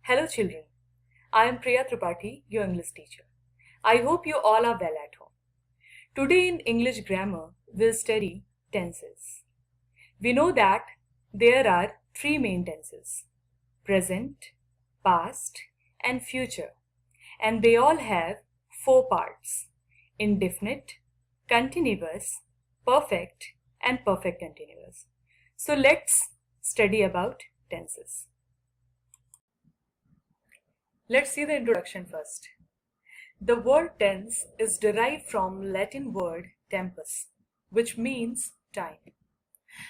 Hello children, I am Priya Tripathi, your English teacher. I hope you all are well at home. Today in English grammar, we'll study tenses. We know that there are three main tenses: present, past and future. And they all have four parts: indefinite, continuous, perfect and perfect continuous. So let's study about tenses. Let's see the introduction first. The word tense is derived from Latin word tempus, which means time.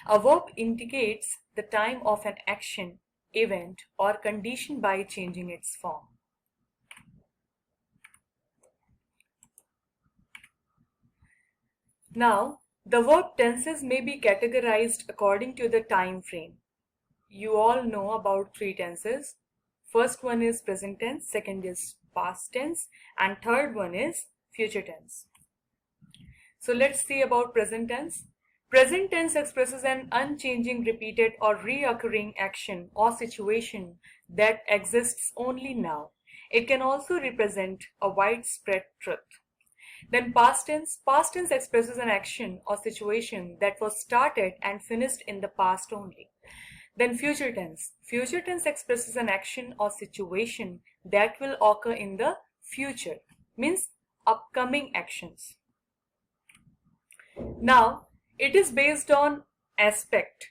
A verb indicates the time of an action, event, or condition by changing its form. Now, the verb tenses may be categorized according to the time frame. You all know about three tenses. First one is present tense, second is past tense, and third one is future tense. So let's see about present tense. Present tense expresses an unchanging, repeated or reoccurring action or situation that exists only now. It can also represent a widespread truth. Then past tense expresses an action or situation that was started and finished in the past only. Then future tense expresses an action or situation that will occur in the future, means upcoming actions. Now, it is based on aspect.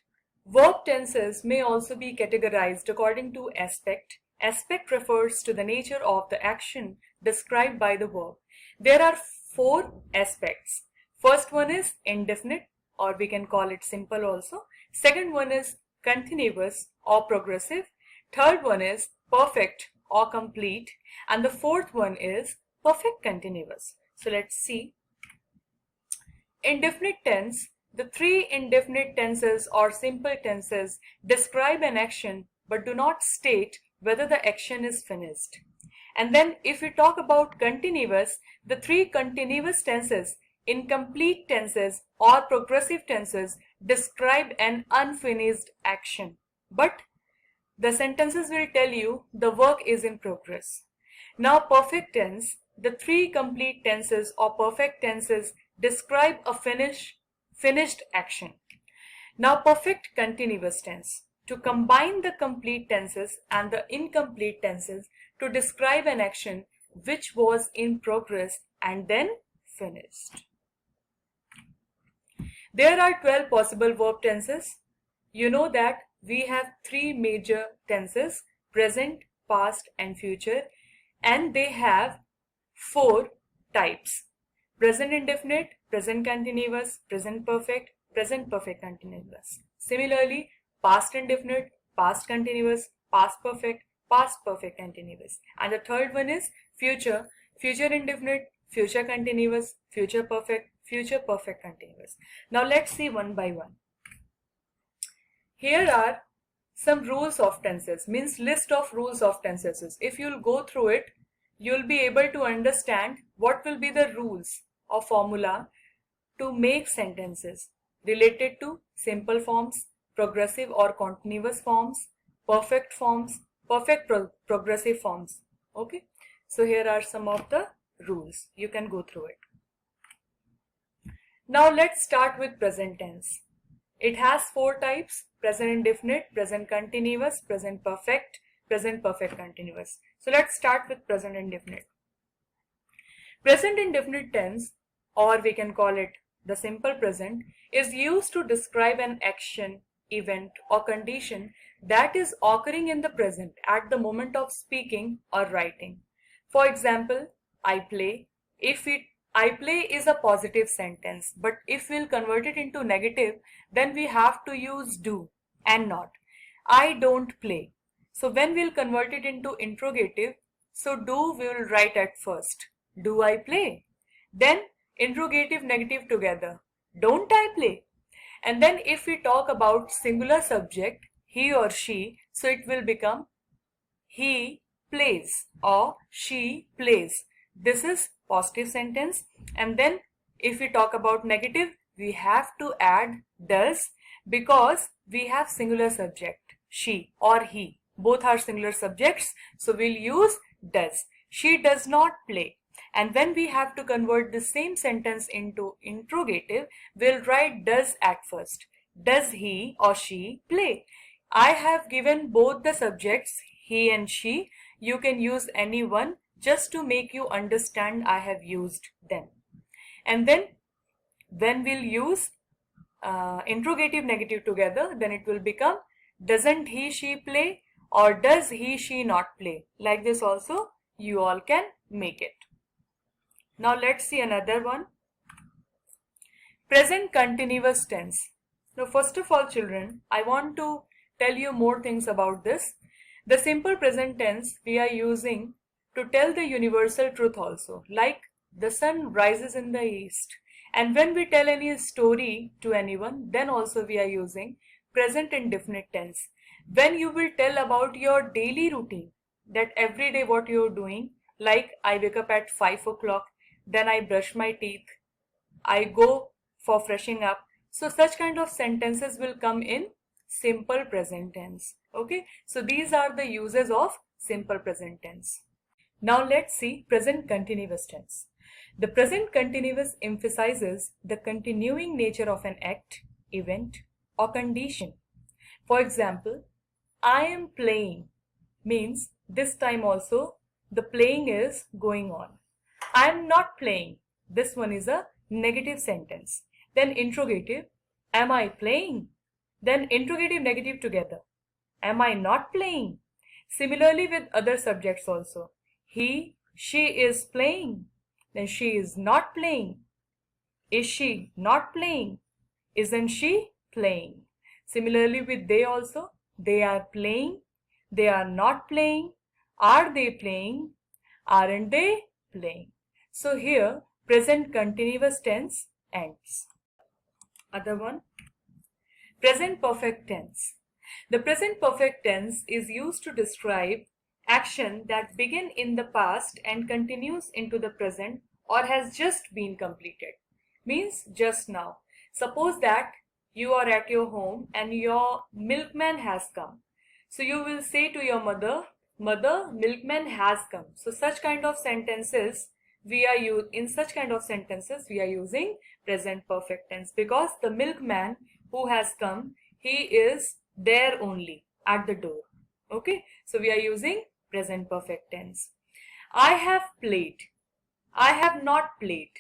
Verb tenses may also be categorized according to aspect. Aspect refers to the nature of the action described by the verb. There are four aspects. First one is indefinite, or we can call it simple also. Second one is continuous or progressive. Third one is perfect or complete. And the fourth one is perfect continuous. So let's see. Indefinite tense. The three indefinite tenses or simple tenses describe an action but do not state whether the action is finished. And then if we talk about continuous, the three continuous tenses, incomplete tenses or progressive tenses, describe an unfinished action. But the sentences will tell you the work is in progress. Now perfect tense, the three complete tenses or perfect tenses describe a finished action. Now perfect continuous tense, to combine the complete tenses and the incomplete tenses to describe an action which was in progress and then finished. There are 12 possible verb tenses. You know that we have three major tenses: present, past and future, and they have four types: present indefinite, present continuous, present perfect continuous. Similarly, past indefinite, past continuous, past perfect continuous. And the third one is future indefinite, future continuous, future perfect continuous. Now let's see one by one. Here are some rules of tenses, means list of rules of tenses. If you'll go through it, you'll be able to understand what will be the rules or formula to make sentences related to simple forms, progressive or continuous forms, perfect forms, progressive forms. Okay, so here are some of the rules. You can go through it. Now let's start with present tense. It has four types: present indefinite, present continuous, present perfect continuous. So let's start with present indefinite. Present indefinite tense, or we can call it the simple present, is used to describe an action, event or condition that is occurring in the present at the moment of speaking or writing. For example, I play. I play is a positive sentence, but if we'll convert it into negative, then we have to use do and not. I don't play. So when we'll convert it into interrogative, so do we will write at first. Do I play? Then interrogative negative together. Don't I play? And then if we talk about singular subject, he or she, so it will become he plays or she plays. This is positive sentence. And then if we talk about negative, we have to add does because we have singular subject, she or he. Both are singular subjects, so we'll use does. She does not play. And when we have to convert the same sentence into interrogative, we'll write does at first. Does he or she play? I have given both the subjects, he and she. You can use any one just to make you understand I have used them. And then when we'll use interrogative negative together, then it will become doesn't he she play or does he she not play. Like this also you all can make it. Now let's see another one. Present continuous tense. Now first of all children, I want to tell you more things about this. The simple present tense we are using to tell the universal truth also, like the sun rises in the east. And when we tell any story to anyone, then also we are using present indefinite tense. When you will tell about your daily routine, that every day what you are doing, like I wake up at 5 o'clock, then I brush my teeth, I go for freshening up. So such kind of sentences will come in simple present tense. Okay, so these are the uses of simple present tense. Now let's see present continuous tense. The present continuous emphasizes the continuing nature of an act, event, or condition. For example, I am playing means this time also the playing is going on. I am not playing. This one is a negative sentence. Then interrogative, am I playing? Then interrogative negative together. Am I not playing? Similarly with other subjects also. He, she is playing. Then she is not playing. Is she not playing? Isn't she playing? Similarly with they also. They are playing. They are not playing. Are they playing? Aren't they playing? So here present continuous tense ends. Other one. Present perfect tense. The present perfect tense is used to describe action that began in the past and continues into the present or has just been completed. Means just now. Suppose that you are at your home and your milkman has come. So you will say to your mother, Mother, milkman has come. So such kind of sentences we are using present perfect tense because the milkman who has come, he is there only at the door. Okay, so we are using present perfect tense. I have played. I have not played.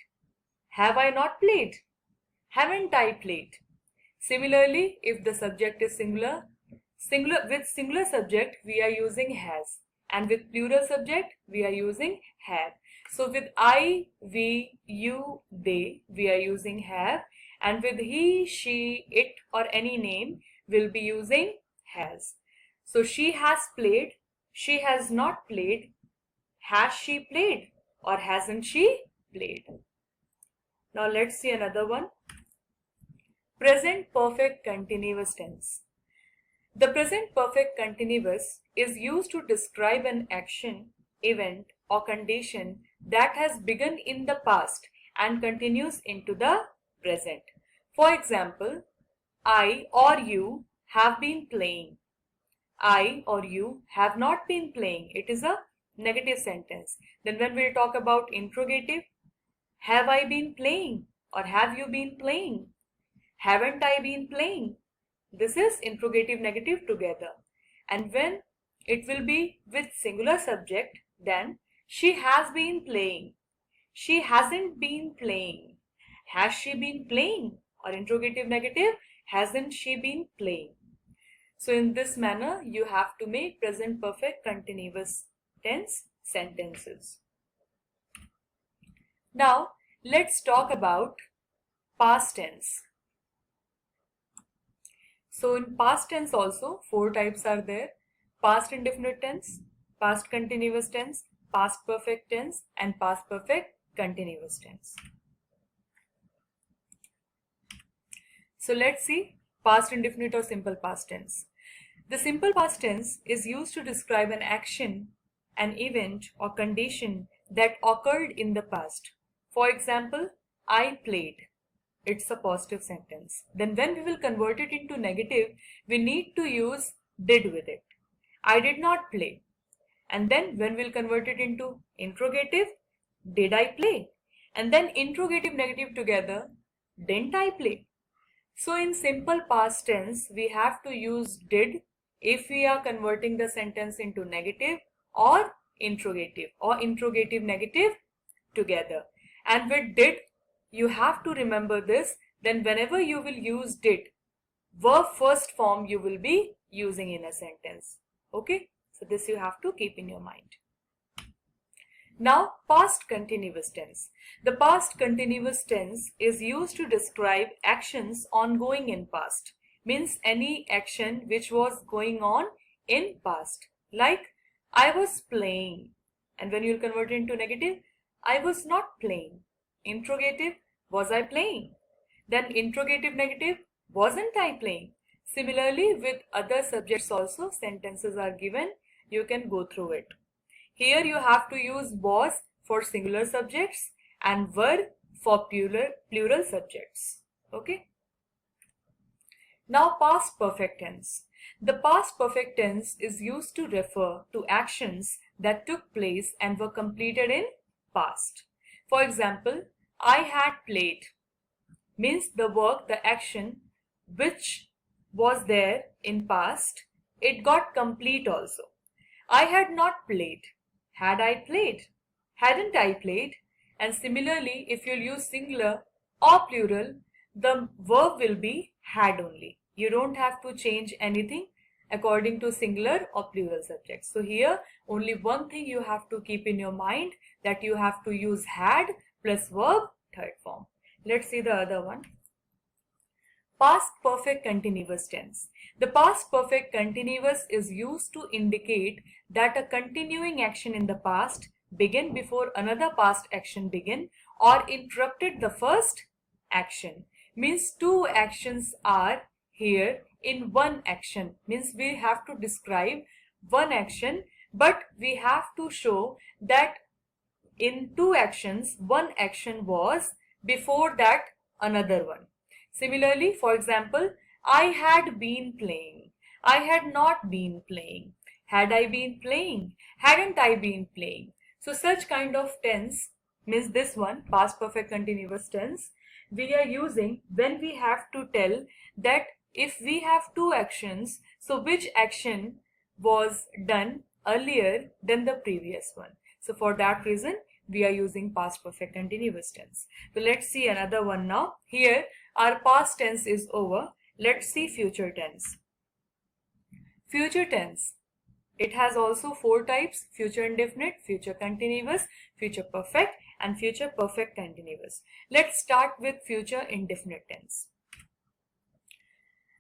Have I not played? Haven't I played? Similarly, if the subject is singular, with singular subject we are using has, and with plural subject we are using have. So with I, we, you, they we are using have, and with he, she, it or any name we'll be using has. So she has played, she has not played, has she played or hasn't she played? Now let's see another one. Present perfect continuous tense. The present perfect continuous is used to describe an action, event or condition that has begun in the past and continues into the present. For example, I or you have been playing. I or you have not been playing. It is a negative sentence. Then when we talk about interrogative, have I been playing or have you been playing? Haven't I been playing? This is interrogative negative together. And when it will be with singular subject, then she has been playing. She hasn't been playing. Has she been playing? Or interrogative negative, hasn't she been playing? So in this manner, you have to make present perfect continuous tense sentences. Now, let's talk about past tense. So in past tense also, 4 types are there. Past indefinite tense, past continuous tense, past perfect tense, and past perfect continuous tense. So let's see past indefinite or simple past tense. The simple past tense is used to describe an action, an event or condition that occurred in the past. For example, I played. It's a positive sentence. Then when we will convert it into negative, we need to use did with it. I did not play. And then when we'll convert it into interrogative, did I play? And then interrogative negative together, didn't I play? So in simple past tense, we have to use did if we are converting the sentence into negative or interrogative negative together. And with did, you have to remember this, then whenever you will use did, verb first form you will be using in a sentence. Okay, so this you have to keep in your mind. Now, past continuous tense. The past continuous tense is used to describe actions ongoing in past. Means any action which was going on in past. Like, I was playing. And when you'll convert it into negative, I was not playing. Interrogative, was I playing? Then interrogative negative, wasn't I playing? Similarly, with other subjects also, sentences are given. You can go through it. Here you have to use was for singular subjects and were for plural subjects. Okay. Now past perfect tense. The past perfect tense is used to refer to actions that took place and were completed in past. For example, I had played means the work, the action which was there in past, it got complete also. I had not played. Had I played? Hadn't I played? And similarly, if you'll use singular or plural, the verb will be had only. You don't have to change anything according to singular or plural subjects. So here, only one thing you have to keep in your mind, that you have to use had plus verb third form. Let's see the other one. Past perfect continuous tense. The past perfect continuous is used to indicate that a continuing action in the past began before another past action began or interrupted the first action. Means two actions are here in one action. Means we have to describe one action, but we have to show that in two actions, one action was before that another one. Similarly, for example, I had been playing. I had not been playing. Had I been playing? Hadn't I been playing? So such kind of tense means this one, past perfect continuous tense, we are using when we have to tell that if we have two actions, so which action was done earlier than the previous one. So for that reason, we are using past perfect continuous tense. So let's see another one now. Here, our past tense is over. Let's see future tense. Future tense. It has also four types: future indefinite, future continuous, future perfect, and future perfect continuous. Let's start with future indefinite tense.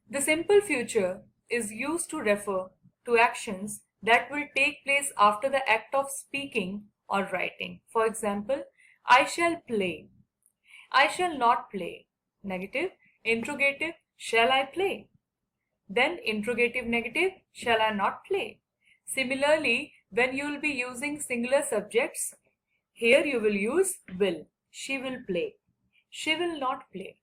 The simple future is used to refer to actions that will take place after the act of speaking or writing. For example, I shall play. I shall not play. Negative. Interrogative, shall I play? Then interrogative negative, shall I not play? Similarly, when you will be using singular subjects, here you will use will. She will play. She will not play.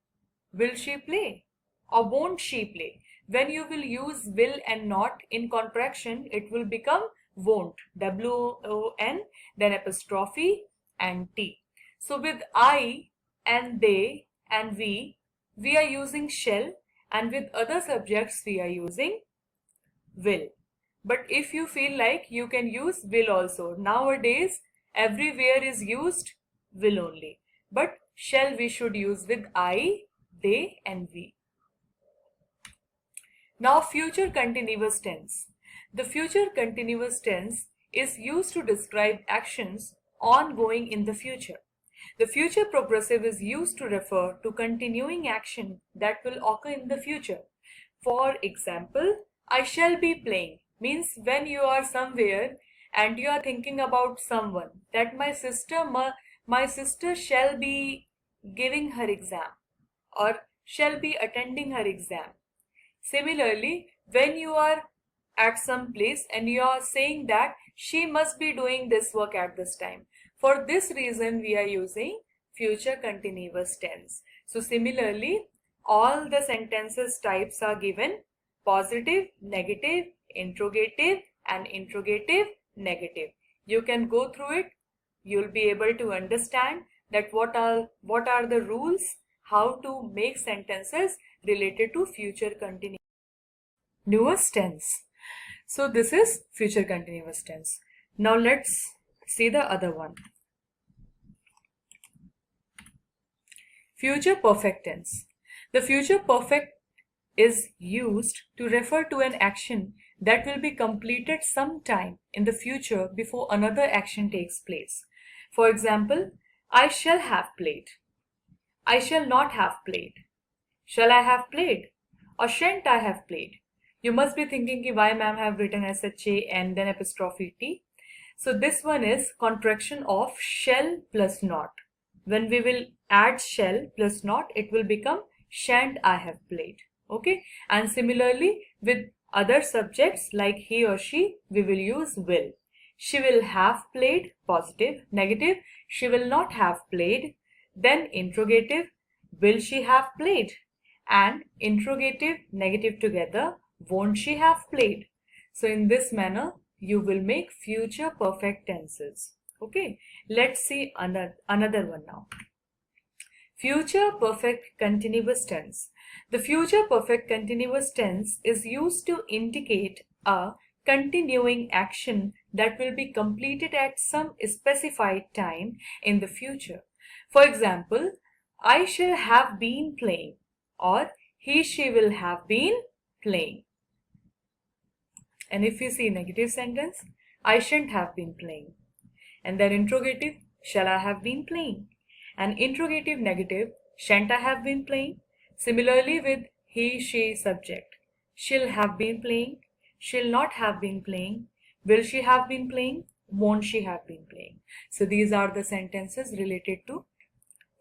Will she play? Or won't she play? When you will use will and not in contraction, it will become won't. W-O-N, then apostrophe and T. So with I and they and we are using shall, and with other subjects we are using will. But if you feel like, you can use will also. Nowadays, everywhere is used will only. But shall we should use with I, they and we. Now future continuous tense. The future continuous tense is used to describe actions ongoing in the future. The future progressive is used to refer to continuing action that will occur in the future. For example, I shall be playing means when you are somewhere and you are thinking about someone, that my sister shall be giving her exam or shall be attending her exam. Similarly, when you are at some place and you are saying that she must be doing this work at this time. For this reason, we are using future continuous tense. So similarly, all the sentences types are given: positive, negative, interrogative and interrogative negative. You can go through it. You'll be able to understand that what are the rules, how to make sentences related to future continuous tense. So this is future continuous tense. Now let's see the other one. Future perfect tense. The future perfect is used to refer to an action that will be completed sometime in the future before another action takes place. For example, I shall have played. I shall not have played. Shall I have played? Or shan't I have played? You must be thinking ki why ma'am have written SHA and then apostrophe T. So this one is contraction of shall plus not. When we will add shall plus not, it will become shan't I have played. Okay, and similarly with other subjects like he or she, we will use will. She will have played, positive, negative, she will not have played, then interrogative, will she have played, and interrogative, negative together, won't she have played. So in this manner, you will make future perfect tenses. Okay, let's see another one now. Future perfect continuous tense. The future perfect continuous tense is used to indicate a continuing action that will be completed at some specified time in the future. For example, I shall have been playing, or he, she will have been playing. And if you see negative sentence, I shan't have been playing. And then interrogative, shall I have been playing? And interrogative negative, shan't I have been playing? Similarly with he, she subject, she'll have been playing, she'll not have been playing, will she have been playing, won't she have been playing. So these are the sentences related to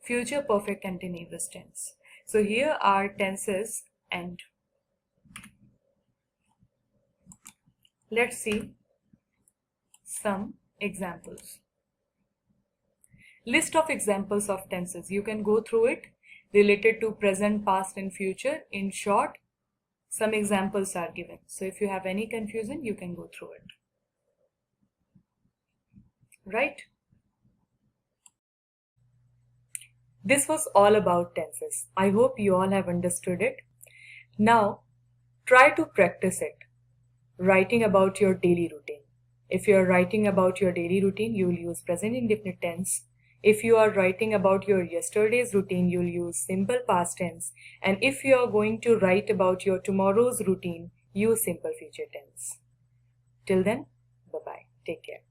future perfect continuous tense. So here are tenses, and let's see some examples. List of examples of tenses. You can go through it related to present, past and future. In short, some examples are given. So if you have any confusion, you can go through it. Right? This was all about tenses. I hope you all have understood it. Now, try to practice it, writing about your daily routine. If you are writing about your daily routine, you will use present indefinite tense. If you are writing about your yesterday's routine, you'll use simple past tense. And if you are going to write about your tomorrow's routine, use simple future tense. Till then, bye-bye. Take care.